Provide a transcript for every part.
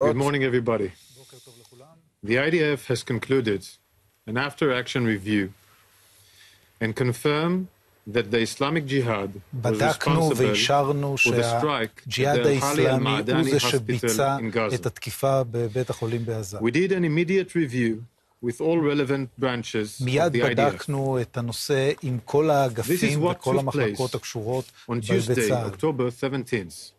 Good morning, everybody. The IDF has concluded an after-action review and confirmed that the Islamic Jihad was בדקנו responsible ואישרנו for the strike at שהג'יהאד the Al-Hali האסלאמי הוא al-Ma'adani זה hospital שביצע in Gaza. את התקיפה בבית החולים בעזה. We did an immediate review with all relevant branches of מיד the IDF. בדקנו את הנושא עם כל האגפים וכל המחלקות הקשורות On Tuesday, בצה"ל. October 17th,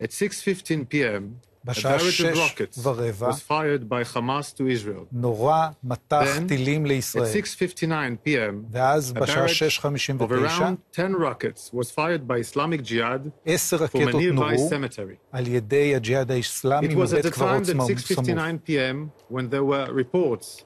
at 6:15 p.m., a בשעה directed rocket 6:15 was fired by Hamas to Israel. נורה מטח Then, טילים At לישראל. 6:59 p.m., ואז a בשעה barrage of 6:59 around 10 rockets was fired by Islamic Jihad 10 from a רקטות nearby נורו cemetery. על ידי הג'יהאד האסלאמי It was at מבית the time קברות at סמוך. 6:59 p.m. when there were reports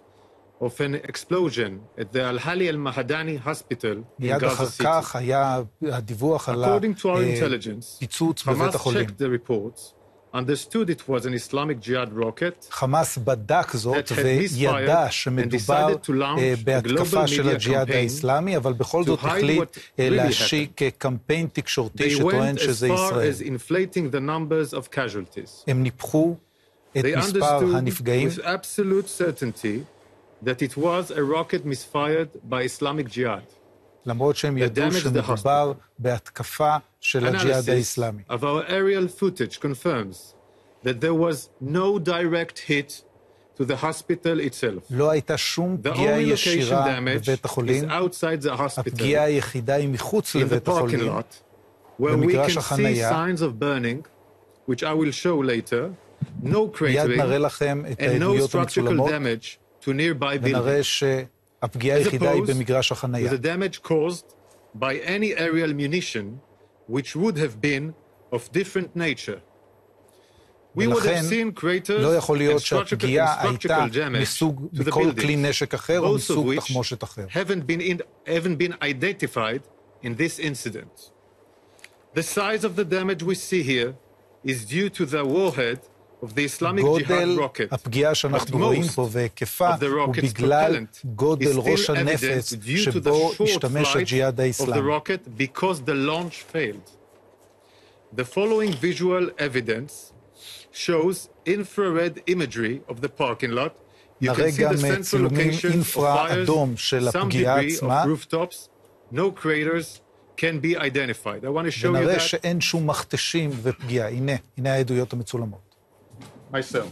of an explosion at the Al-Hali al-Ma'adani hospital in מיד אחר Gaza City. כך היה הדיווח על According to our intelligence, הפיצוץ בבית Hamas החולים. checked the reports, understood it was an Islamic Jihad rocket, חמאס בדק זאת that had וידע misfired שמדובר and decided to launch a בהתקפה global של media הג'יהאד campaign האסלאמי, אבל בכל to זאת hide החליט what really להשיק קמפיין תקשורתי they שטוען went as שזה far ישראל. as inflating the numbers of casualties. הם ניפחו את They מספר understood הנפגעים, with absolute certainty that it was a rocket misfired by Islamic Jihad. למרות שהם ידעו damaged the שמדובר בהתקפה של הג'יהאד Analysis האסלאמי. of our aerial footage confirms that there was no direct hit to the hospital itself. לא הייתה שום The פגיעה only location ישירה damage בבית is החולים. outside the hospital, הפגיעה היחידה היא מחוץ in the לבית parking החולים, lot, where we במגרש can see החנייה. signs of burning, which I will show later, no מיד נראה cratering, לכם את and no העדויות structural המצולמות, damage to nearby ונראה buildings. שהפגיעה As היחידה היא opposed במגרש to החנייה. the damage caused by any aerial munition, which would have been of different nature. We would have ולכן seen craters לא יכול and להיות שהפגיעה הייתה structural damage מסוג, to the מכל כלי buildings, נשק אחר או both of מסוג which תחמושת אחר. haven't been identified in this incident. The size of the damage we see here is due to the warhead of the Islamic Jihad גודל rocket. הפגיעה שאנחנו But רואים most פה והיקפה of the הוא rocket's בגלל propellant גודל is ראש still הנפץ evident due to the שבו short השתמש flight הג'יהאד of the האסלאמי. rocket because the launch failed. The following visual evidence shows infrared imagery of the parking lot. You נראה can see גם the central צילומים location of אינפרה fires, אדום של some הפגיעה debris עצמה, of rooftops, no craters can be identified. I want to show you ונראה that שאין שום מכתשים ופגיעה. הנה העדויות המצולמות. myself.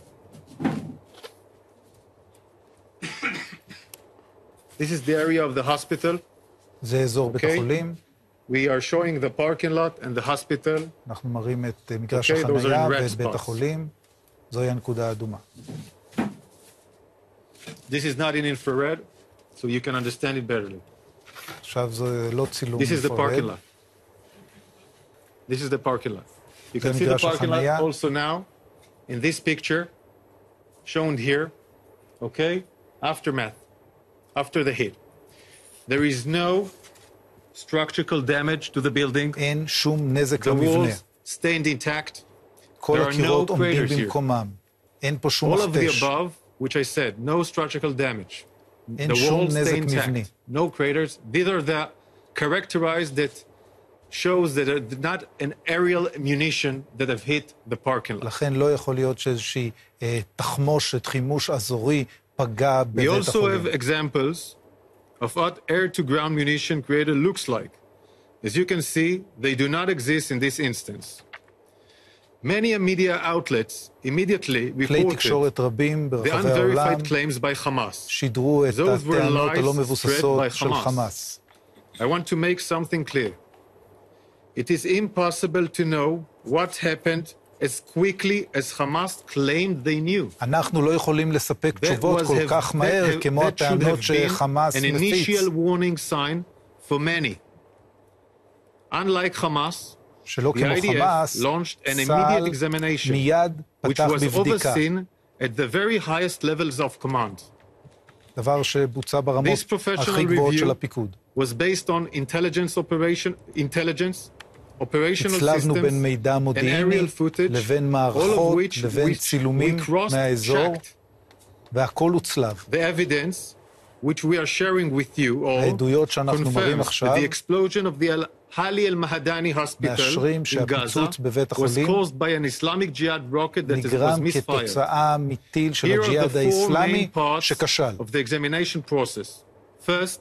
This is the area of the hospital. זה אזור בית Okay. החולים, We are showing the parking lot and the hospital. אנחנו מראים את מגרש Okay, those are החנייה in red ואת בית spots. החולים, זוהי הנקודה האדומה. This is not in infrared, so you can understand it better. עכשיו זה לא צילום This is the parking מפרד, lot. This is the parking lot. You זה can see the מגרש parking lot החנייה. also now in this picture shown here. Okay? Aftermath. After the hit. There is no structural damage to the building. אין שום נזק The למבנה. walls stand intact. כל there are הקירות no עומדים craters here. במקומם. אין פה שום All of the מכתש. above, which I said, no structural damage. אין The שום walls stay נזק מבני. intact. No craters. These are the characterized that shows that are not an aerial munition that have hit the parking lot. לכן לא יכול להיות שאיזושהי תחמושת, חימוש אזורי, פגע We בבית also החולים. have examples of what air-to-ground munition created looks like. As you can see, they do not exist in this instance. Many media outlets immediately כלי reported תקשורת רבים the ברחבי העולם unverified claims by Hamas. שידרו את Those were הטענות lies הלא spread מבוססות by של Hamas. חמאס. I want to make something clear. It is impossible to know what happened as quickly as Hamas claimed they knew. אנחנו לא יכולים לספק תשובות כל כך מהר כמו that should הטענות have been שחמאס an מפיץ. initial warning sign for many. Unlike Hamas, שלא the כמו IDF חמאס, launched an immediate צה"ל examination, מיד which פתח was בבדיקה, overseen at the very highest levels of command. דבר שבוצע ברמות This professional הכי גבוהות של review הפיקוד. was based on intelligence, operational הצלבנו בין systems, מידע and מודיעיני aerial footage, לבין all of מערכות, which לבין we צילומים מהאזור, cross-checked. והכל הוצלב. The evidence which we are sharing with you all העדויות שאנחנו מראים confirms עכשיו that the explosion of the Hali al-Mahadani Hospital מאשרים in Gaza שהפיצוץ בבית was החולים caused by an Islamic Jihad rocket that was נגרם misfired. כתוצאה מטיל של Here are the הג'יהאד four האסלאמי main parts שכשל. of the examination process. First,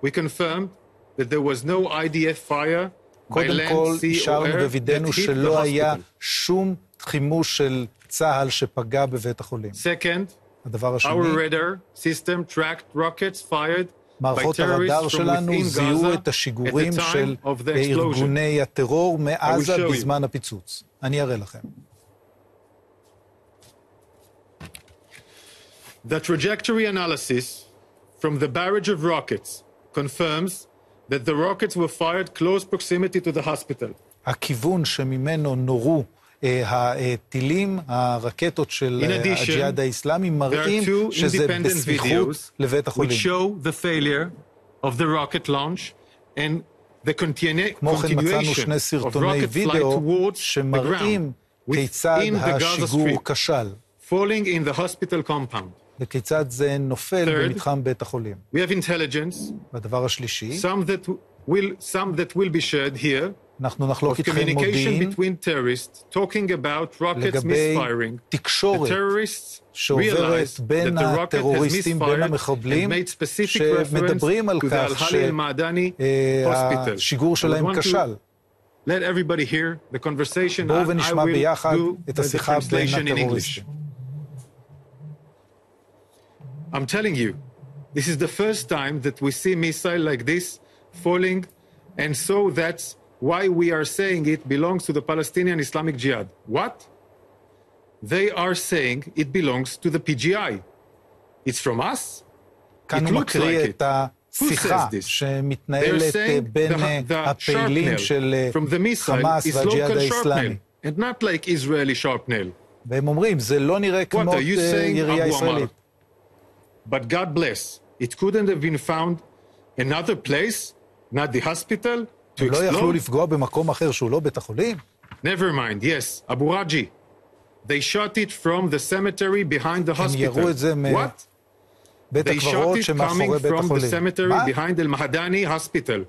we confirmed that there was no IDF fire by קודם land, כל, sea or אישרנו air that ווידאנו hit the שלא היה hospital. שום חימוש של צה"ל שפגע בבית החולים. Second, הדבר השני, our radar system tracked rockets fired by מערכות הרדאר terrorists from שלנו within זיהו Gaza את at השיגורים the של time of the explosion. ארגוני הטרור מעזה show you. בזמן הפיצוץ. אני אראה לכם. The trajectory analysis from the barrage of rockets confirms that the rockets were fired close proximity to the hospital. הכיוון שממנו נורו הטילים, הרקטות של הג'יהאד האסלאמי, מראים שזה בסמיכות לבית which החולים. show the failure of the rocket launch and the כמו כן מצאנו continuation שני of סרטוני rocket flight וידאו towards the שמראים ground כיצד within the Gaza השיגור Strip, כשל, falling in the hospital compound. וכיצד זה נופל Third, במתחם בית החולים. We have intelligence, והדבר השלישי, some that will be shared here, אנחנו of נחלוק איתכם communication מודיעין between terrorists talking about rockets לגבי misfiring. The תקשורת terrorists שעוברת realized בין that the rocket has הטרוריסטים, בין misfired המחבלים, and made specific reference שמדברים על to the כך Al-Hali al-Ma'adani hospital. שהשיגור I שלהם want to כשל. let everybody hear the conversation בואו and I ונשמע will ביחד do את the השיחה בין translation in English. הטרוריסטים. I'm telling you, this is the first time that we see missile like this falling, and so that's why we are saying it belongs to the Palestinian Islamic Jihad. What? They are saying it belongs to the PGI. It's from us? כאן It הוא looks מקריא like את it. השיחה Who says this? שמתנהלת בין הפעילים של from the missile חמאס is והג'יהאד local האסלאמי. sharpnail, and not like Israeli sharpnail. והם אומרים, זה לא נראה כמו are you saying, ירייה Abu Ammar? ישראלית. But God bless, it couldn't have been found another place, not the hospital, to הם לא יכלו explode? לפגוע במקום אחר שהוא לא בית החולים? Never mind, yes, Abu Raji. They shot it from the cemetery behind the הם ירו hospital. את זה What? מבית They shot הקברות it שמאחורי coming בית from the החולים. cemetery מה? behind Al-Mahadani hospital.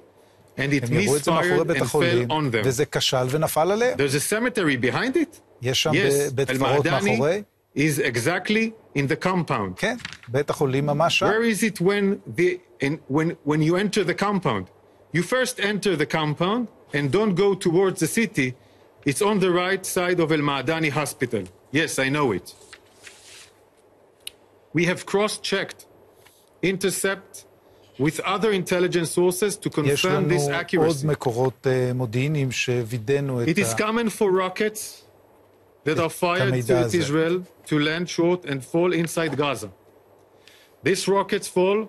And it הם ירו את זה מאחורי misfired בית and החולים, fell on them. וזה כשל ונפל עליהם. There's a cemetery behind it? יש שם Yes, בית קברות Al-Mahadani מאחורי? is exactly in the compound. כן, בית החולים ממש שם. Where is it when you enter the compound? You first enter the compound and don't go towards the city. It's on the right side of Al-Ma'adani Hospital. Yes, I know it. We have cross-checked, intercept with other intelligence sources to יש confirm לנו this עוד accuracy. מקורות מודיעיניים שווידאנו את It is common for rockets that are fired המידע to הזה. Israel to land short and fall inside Gaza. These rockets fall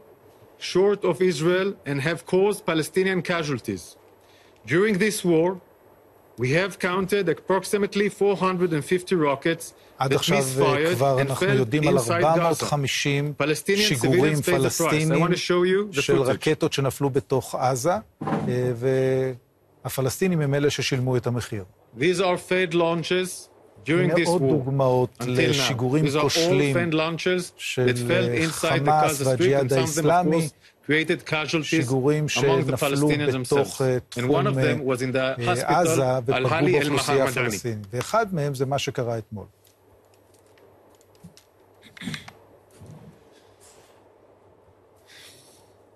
short of Israel and have caused Palestinian casualties. During this war, we have counted approximately 450 rockets עד that עכשיו misfired כבר and אנחנו fell יודעים על inside Gaza. 450 Palestinian שיגורים civilians paid the price. I פלסטינים want to show you the של footage. רקטות שנפלו בתוך עזה, והפלסטינים הם אלה ששילמו את המחיר. These are failed launches during הנה this עוד war. דוגמאות Until now. לשיגורים These are all כושלים failed launches של that fell inside the חמאס Gaza Strip, and והג'יהאד some of them, of האסלאמי, course, created casualties שיגורים among the שנפלו Palestinians themselves. בתוך And one תחום of them was in the עזה hospital ופגעו Al-Hali באוכלוסייה al-Mahamadani. הפלסטינית. ואחד מהם זה מה שקרה אתמול.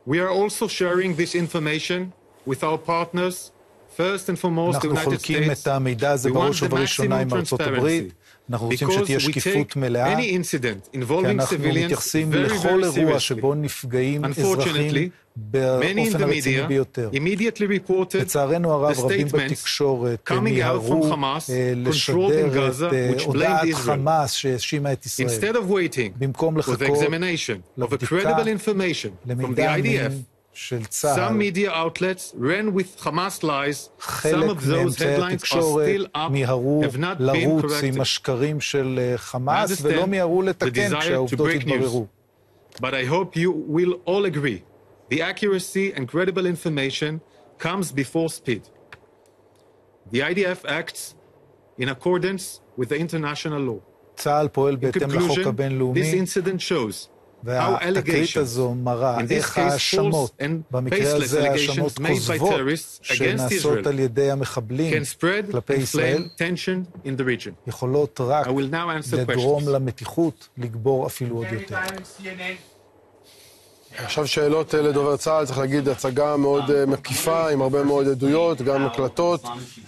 We are also sharing this information with our partners, first and foremost the אנחנו United חולקים States. את המידע הזה We want בראש the ובראשונה עם maximum ארצות הברית. transparency. אנחנו רוצים Because שתהיה we שקיפות take מלאה, any incident כי involving אנחנו civilians מתייחסים very, לכל very אירוע seriously. שבו נפגעים Unfortunately, אזרחים many in באופן the הרציני media ביותר. immediately reported לצערנו הרב, the רבים statements בתקשורת coming out מיהרו from Hamas, controlled in לשדר Gaza, את which הודעת blamed Israel. חמאס שהאשימה את ישראל. Instead of waiting במקום for the לחכות examination of a לבדיקה, credible information from the למידע IDF, אמין של some צה"ל, media outlets ran with Hamas lies. Some חלק of those מאמצעי headlines are התקשורת still up, מיהרו have not been לרוץ עם corrected. השקרים של חמאס, I understand ולא מיהרו the לתקן desire to כשהעובדות break news. התבררו. But I hope you will all agree, the accuracy and credible information comes before speed. The IDF acts in accordance with the international law. צה"ל פועל In בהתאם לחוק conclusion, this הבינלאומי, incident shows והתקרית הזו מראה איך האשמות, במקרה הזה האשמות כוזבות שנעשות על ידי המחבלים כלפי ישראל, יכולות רק לדרום למתיחות, לגבור אפילו עוד יותר. עכשיו שאלות לדובר צה"ל, צריך להגיד הצגה מאוד מקיפה, עם הרבה מאוד עדויות, גם הקלטות,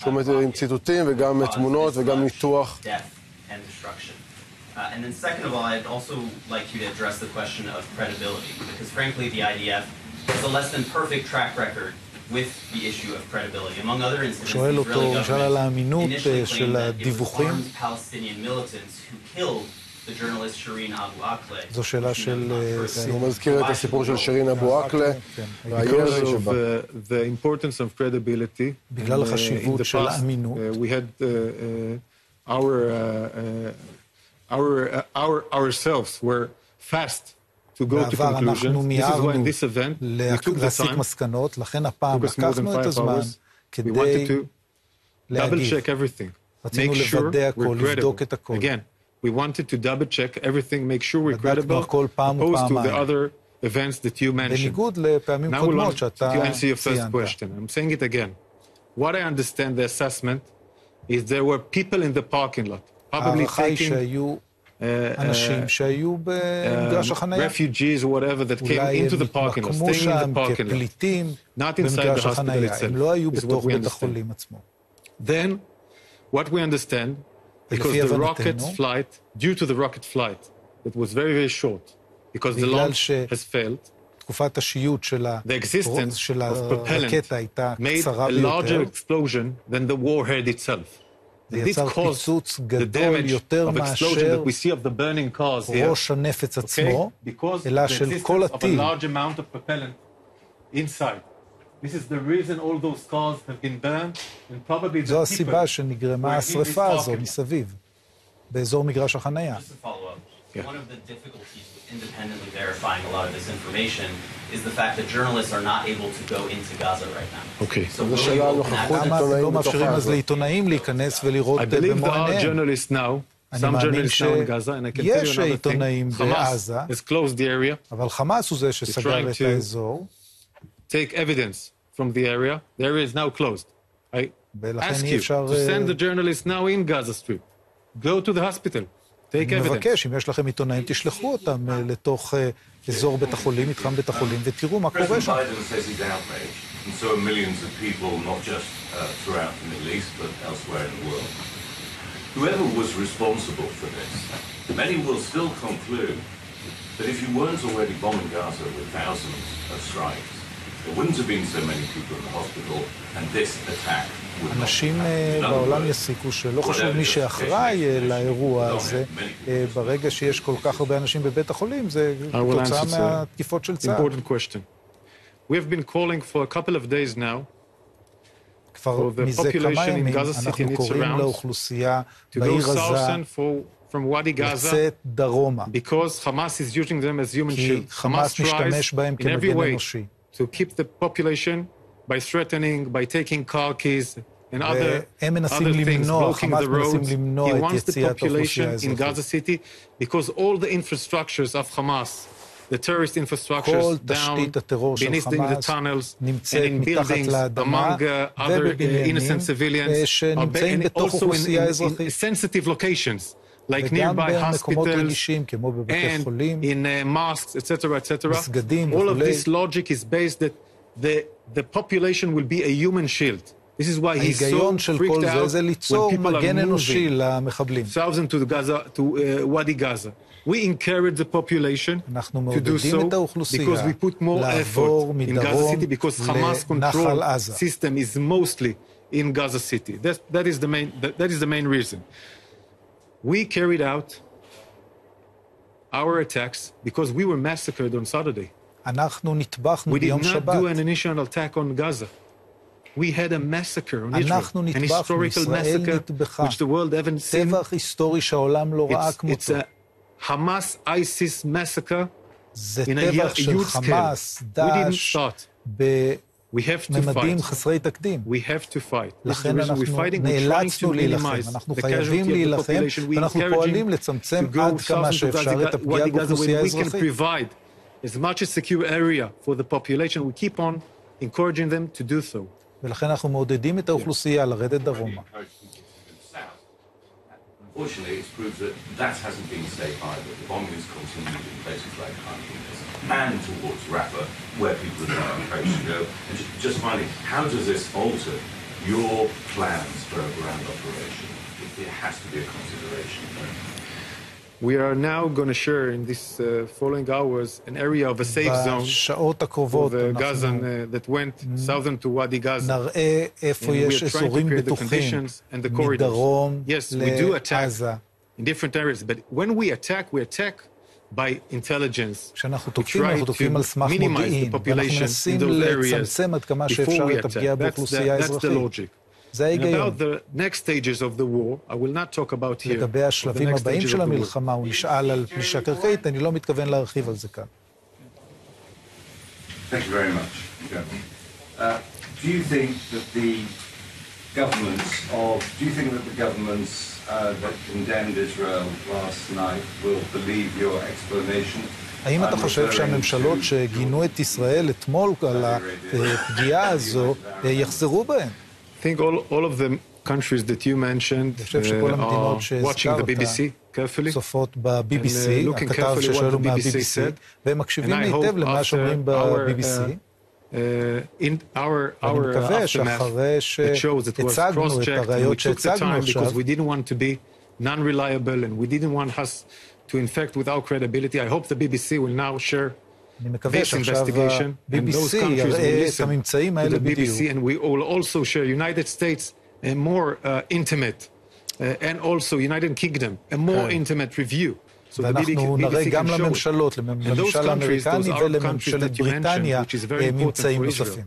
עם ציטוטים וגם תמונות וגם ניתוח. And then second of all, I'd also like you to address the question of credibility, because frankly the IDF has a less than perfect track record with the issue of credibility. Among other incidents, the Israeli government initially claimed that it was armed Palestinian militants who killed the journalist Shireen Abu Akleh. זו שאלה של... הוא מזכיר את הסיפור של שירין אבו עקלה. Because of the importance of credibility, בגלל החשיבות של האמינות, we had ourselves were fast to go to conclusions. This is why in this event we took the time. מסקנות, לכן הפעם לקחנו את הזמן כדי double check everything. רצינו לוודא הכל, לבדוק את הכל. Again, we wanted to double check everything, make sure we're credible, opposed to the other events that you mentioned. בניגוד לפעמים קודמות שאתה to answer your first question. I'm saying it again. What I understand the assessment is there were people in the parking lot. הערכה היא שהיו אנשים שהיו במגרש החנייה. refugees or whatever that came into the parking lot, התמקמו staying in שם the parking lot. כפליטים Not inside במגרש the hospital החנייה. itself. הם לא היו is what בתוך we בית understand. החולים עצמו. Then, what we understand, because the rocket flight, due to the rocket flight, that was very, very short, because the launch has failed, תקופת השיוט של הרקטה הייתה made קצרה a ביותר. larger explosion than the warhead itself. זה This יצר caused פיצוץ the גדול damage יותר of explosion מאשר that we see of the burning cars here. ראש הנפץ עצמו, Because אלא the של כל existence of a הטיל. large amount of propellant inside. This is the reason all those cars have been burned, and probably the זו people הסיבה שנגרמה השריפה הזו מסביב, באזור מגרש החנייה. Just to follow up, one of the difficulties with independently verifying a lot of this information is the fact that journalists are not able to go into Gaza right now. Okay. So will you open access? למה לא מאפשרים אז לעיתונאים להיכנס ולראות I believe there במו are עיניהם? journalists now, אני some מאמין journalists now in Gaza, and I can tell שיש you another עיתונאים thing. בעזה, Hamas has closed the area, אבל חמאס הוא זה שסגר trying את to- האזור, take evidence from the area. The area is now closed. I ולכן ask אי you אפשר... to send the journalists now in Gaza Strip. Go to the hospital. Take אני evidence. מבקש, אם יש לכם עיתונאים, תשלחו אותם לתוך אזור בית החולים, מתחם בית החולים, ותראו מה קורה President שם. Biden says he's outraged, and so are millions of people, not just throughout the Middle East, but elsewhere in the world. Whoever was responsible for this, many will still conclude that if you weren't already bombing Gaza with thousands of strikes, there wouldn't have been so many people in the hospital, and this attack would not אנשים have happened. In other בעולם words, יסיקו שלא חשוב מי שאחראי לאירוע הזה, ברגע שיש כל כך הרבה אנשים בבית החולים, זה תוצאה מהתקיפות של צה"ל. Important question. We have been calling for a couple of days now כבר מזה כמה ימים אנחנו קוראים לאוכלוסייה to go בעיר עזה southern from Wadi Gaza לצאת דרומה, because Hamas is using them as human כי shield. חמאס Hamas משתמש tries בהם in every כמגן way אנושי. to keep the population by threatening, by taking car keys and other והם מנסים things, למנוע, blocking חמאס the מנסים roads. למנוע He את wants the יציאת האוכלוסייה population in האזרחית. Gaza City because all the infrastructures of Hamas, the terrorist כל infrastructures down תשתית הטרור של beneath the חמאס tunnels and נמצאת in מתחת buildings לאדמה among other innocent ובבניינים civilians שנמצאים and בתוך also אוכלוסייה in אזרחית. sensitive locations like וגם nearby במקומות hospitals רגישים כמו בבתי and חולים, in mosques, etc., מסגדים all of וכולי. this logic is based that the population will be a human shield. This is why he's so ההיגיון של freaked כל זה out זה when ליצור people are מגן אנושי moving למחבלים. thousands to Wadi Gaza. We encourage the population אנחנו to do מעודדים so את האוכלוסיה because we put more לעבור effort in Gaza מדרום City because Hamas לנחל control עזה. system is mostly in Gaza City. That is the main reason. We carried out our attacks because we were massacred on Saturday. אנחנו נטבחנו We did ביום not שבת. do an initial attack on Gaza. We had a massacre on Israel, אנחנו an נטבחנו, historical ישראל massacre נטבחה. which the world haven't seen. טבח היסטורי שהעולם לא ראה It's כמותו. a Hamas-ISIS massacre זה in a טבח של huge scale. חמאס, We didn't דאעש, start. ממדים חסרי תקדים. לכן אנחנו נאלצנו להילחם, אנחנו חייבים להילחם, ואנחנו פועלים לצמצם עד כמה שאפשר את הפגיעה באוכלוסייה האזרחית. As much a secure area for the population, we keep on encouraging them to do so. ולכן אנחנו מעודדים את האוכלוסייה לרדת דרומה. Unfortunately, it's proved that that hasn't been safe either. The bombing has continued in places like Khan Yunis and towards Rafah, where people are now encouraged to go. And just finally, how does this alter your plans for a ground operation? It has to be a consideration. We are now going to share in this following hours an area of a safe zone for the Gazan that went southern to Wadi Gaza. נראה איפה יש אזורים בטוחים מדרום לעזה. In different areas, but when we attack by intelligence. כשאנחנו תוקפים, אנחנו תוקפים על סמך מודיעין, ואנחנו מנסים לצמצם עד כמה שאפשר את הפגיעה באוכלוסייה האזרחית. זה ההיגיון. לגבי השלבים הבאים של המלחמה, הוא נשאל על פלישה קרקעית, אני לא מתכוון להרחיב על זה כאן. Thank you very much. Do you think that the governments that condemned Israel last night will believe your explanation? האם אתה חושב שהממשלות שגינו את ישראל אתמול על הפגיעה הזו יחזרו בהן? I think all of the countries that you mentioned are watching the BBC carefully, צופות ב-BBC, הכתב ששואל הוא מה-BBC, והם מקשיבים היטב למה שאומרים ב-BBC. אני מקווה שאחרי שהצגנו את הראיות שהצגנו עכשיו, because we didn't want to be non-reliable and we didn't want us to infect with our credibility. I hope the BBC will now share אני מקווה שעכשיו ה-BBC יראה את הממצאים האלה בדיוק. And we will also share United States a more intimate and also United Kingdom a more intimate review. ואנחנו נראה גם לממשלות, לממשל האמריקני ולממשלת בריטניה ממצאים נוספים.